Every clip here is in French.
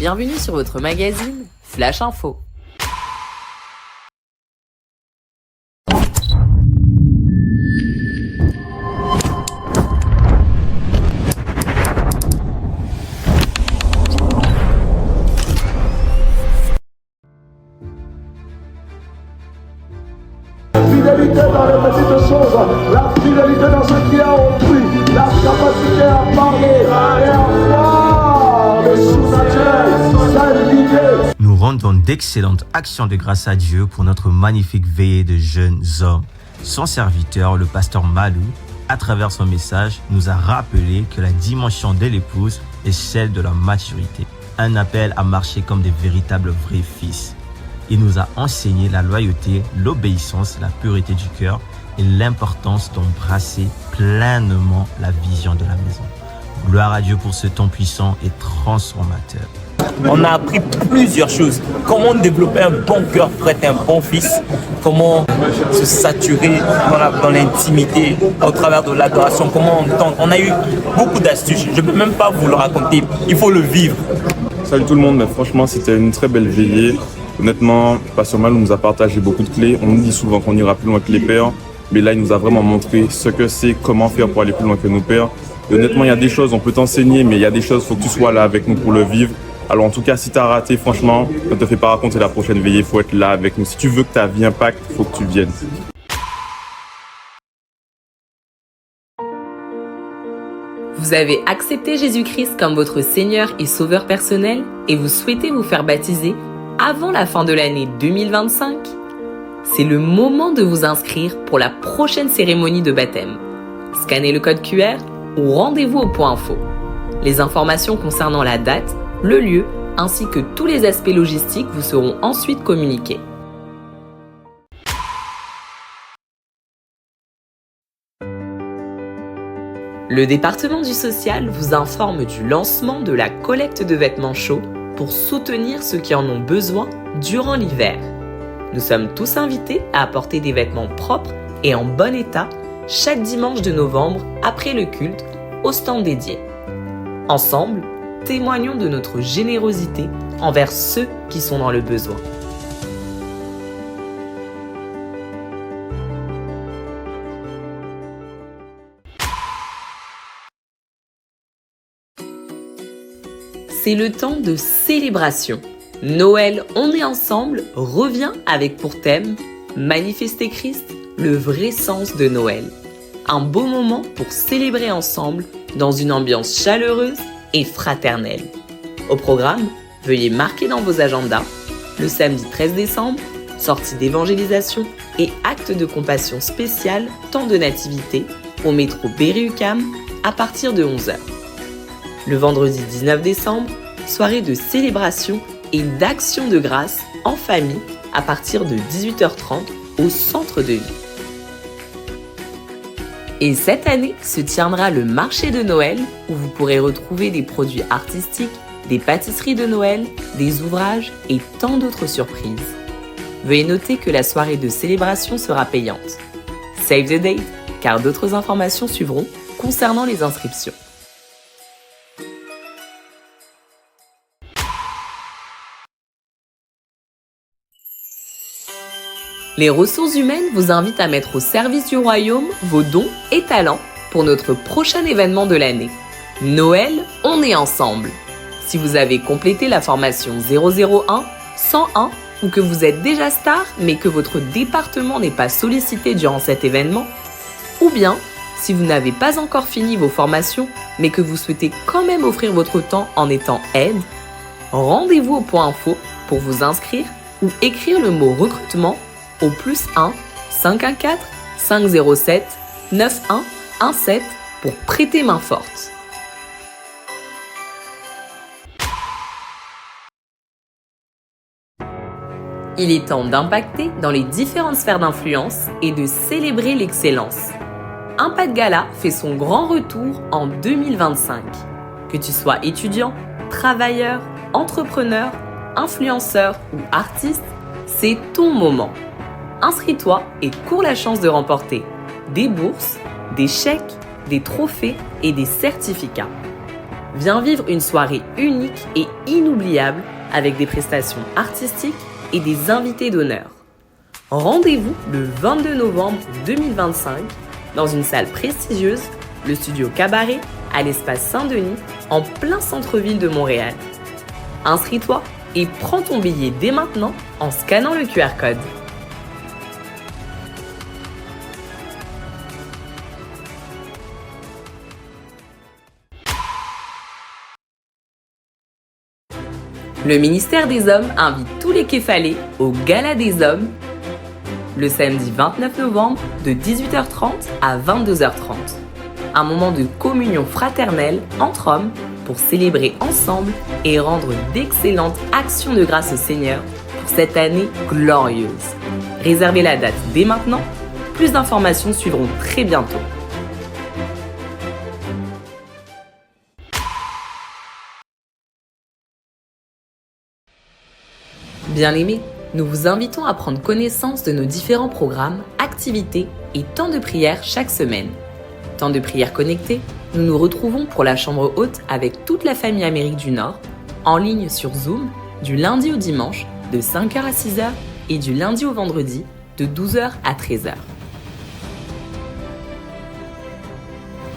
bienvenue sur votre magazine Flash Info. Fidélité dans les petites choses, la fidélité dans ce qui a autrui, la capacité à parler et à voir le surnaturel, s'aligner. Nous rendons d'excellentes actions de grâce à Dieu pour notre magnifique veillée de jeunes hommes. Son serviteur, le pasteur Malou, à travers son message, nous a rappelé que la dimension de l'épouse est celle de la maturité. Un appel à marcher comme des véritables vrais fils. Il nous a enseigné la loyauté, l'obéissance, la pureté du cœur et l'importance d'embrasser pleinement la vision de la maison. Gloire à Dieu pour ce temps puissant et transformateur. On a appris plusieurs choses. Comment développer un bon cœur pour être un bon fils. Comment se saturer dans l'intimité au travers de l'adoration. Comment entendre. On a eu beaucoup d'astuces. Je ne peux même pas vous le raconter. Il faut le vivre. Salut tout le monde. Mais franchement, c'était une très belle veillée. Honnêtement, Pasteur Malou nous a partagé beaucoup de clés. On nous dit souvent qu'on ira plus loin que les pères. Mais là, il nous a vraiment montré ce que c'est, comment faire pour aller plus loin que nos pères. Et honnêtement, il y a des choses, on peut t'enseigner, mais il y a des choses, il faut que tu sois là avec nous pour le vivre. Alors en tout cas, si tu as raté, franchement, ne te fais pas raconter la prochaine veillée, il faut être là avec nous. Si tu veux que ta vie impacte, il faut que tu viennes. Vous avez accepté Jésus-Christ comme votre Seigneur et Sauveur personnel et vous souhaitez vous faire baptiser avant la fin de l'année 2025 ? C'est le moment de vous inscrire pour la prochaine cérémonie de baptême. Scannez le code QR ou rendez-vous au point info. Les informations concernant la date, le lieu, ainsi que tous les aspects logistiques vous seront ensuite communiqués. Le département du social vous informe du lancement de la collecte de vêtements chauds pour soutenir ceux qui en ont besoin durant l'hiver. Nous sommes tous invités à apporter des vêtements propres et en bon état chaque dimanche de novembre après le culte au stand dédié. Ensemble, témoignons de notre générosité envers ceux qui sont dans le besoin. C'est le temps de célébration. Noël, on est ensemble revient avec pour thème Manifester Christ, le vrai sens de Noël. Un beau moment pour célébrer ensemble dans une ambiance chaleureuse et fraternelle. Au programme, veuillez marquer dans vos agendas le samedi 13 décembre, sortie d'évangélisation et acte de compassion spécial temps de nativité au métro Berry-UQAM à partir de 11h. Le vendredi 19 décembre, soirée de célébration et d'action de grâce en famille à partir de 18h30 au centre de vie. Et cette année se tiendra le marché de Noël où vous pourrez retrouver des produits artistiques, des pâtisseries de Noël, des ouvrages et tant d'autres surprises. Veuillez noter que la soirée de célébration sera payante. Save the date, car d'autres informations suivront concernant les inscriptions. Les ressources humaines vous invitent à mettre au service du royaume vos dons et talents pour notre prochain événement de l'année. Noël, on est ensemble. Si vous avez complété la formation 001, 101 ou que vous êtes déjà star mais que votre département n'est pas sollicité durant cet événement, ou bien si vous n'avez pas encore fini vos formations mais que vous souhaitez quand même offrir votre temps en étant aide, rendez-vous au point info pour vous inscrire ou écrire le mot recrutement au +1 514 507 9117 pour prêter main forte. Il est temps d'impacter dans les différentes sphères d'influence et de célébrer l'excellence. Impact Gala fait son grand retour en 2025. Que tu sois étudiant, travailleur, entrepreneur, influenceur ou artiste, c'est ton moment. Inscris-toi et cours la chance de remporter des bourses, des chèques, des trophées et des certificats. Viens vivre une soirée unique et inoubliable avec des prestations artistiques et des invités d'honneur. Rendez-vous le 22 novembre 2025 dans une salle prestigieuse, le Studio Cabaret à l'espace Saint-Denis, en plein centre-ville de Montréal. Inscris-toi et prends ton billet dès maintenant en scannant le QR code. Le ministère des Hommes invite tous les Kéfalais au Gala des Hommes le samedi 29 novembre de 18h30 à 22h30. Un moment de communion fraternelle entre hommes pour célébrer ensemble et rendre d'excellentes actions de grâce au Seigneur pour cette année glorieuse. Réservez la date dès maintenant. Plus d'informations suivront très bientôt. Bien-aimés, nous vous invitons à prendre connaissance de nos différents programmes, activités et temps de prière chaque semaine. Temps de prière connecté, nous nous retrouvons pour la chambre haute avec toute la famille Amérique du Nord, en ligne sur Zoom, du lundi au dimanche, de 5h à 6h et du lundi au vendredi, de 12h à 13h.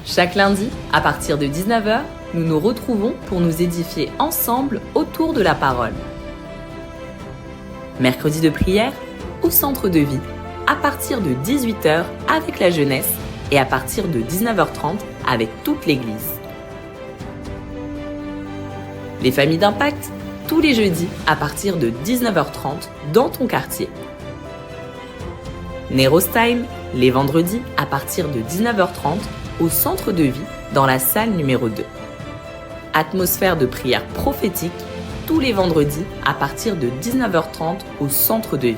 Chaque lundi, à partir de 19h, nous nous retrouvons pour nous édifier ensemble autour de la parole. Mercredi de prière au centre de vie, à partir de 18h avec la jeunesse et à partir de 19h30 avec toute l'Église. Les familles d'impact, tous les jeudis à partir de 19h30 dans ton quartier. Neros Time, les vendredis à partir de 19h30 au centre de vie dans la salle numéro 2. Atmosphère de prière prophétique, tous les vendredis à partir de 19h30 au centre de vie.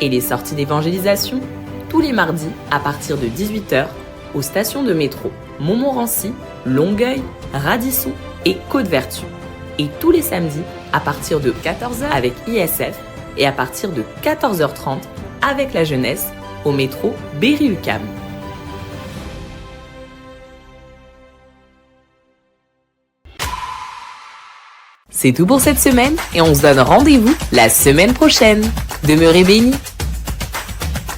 Et les sorties d'évangélisation, tous les mardis à partir de 18h aux stations de métro Montmorency, Longueuil, Radisson et Côte-Vertu. Et tous les samedis à partir de 14h avec ISF et à partir de 14h30 avec la jeunesse au métro Berry-UQAM. C'est tout pour cette semaine et on se donne rendez-vous la semaine prochaine. Demeurez bénis.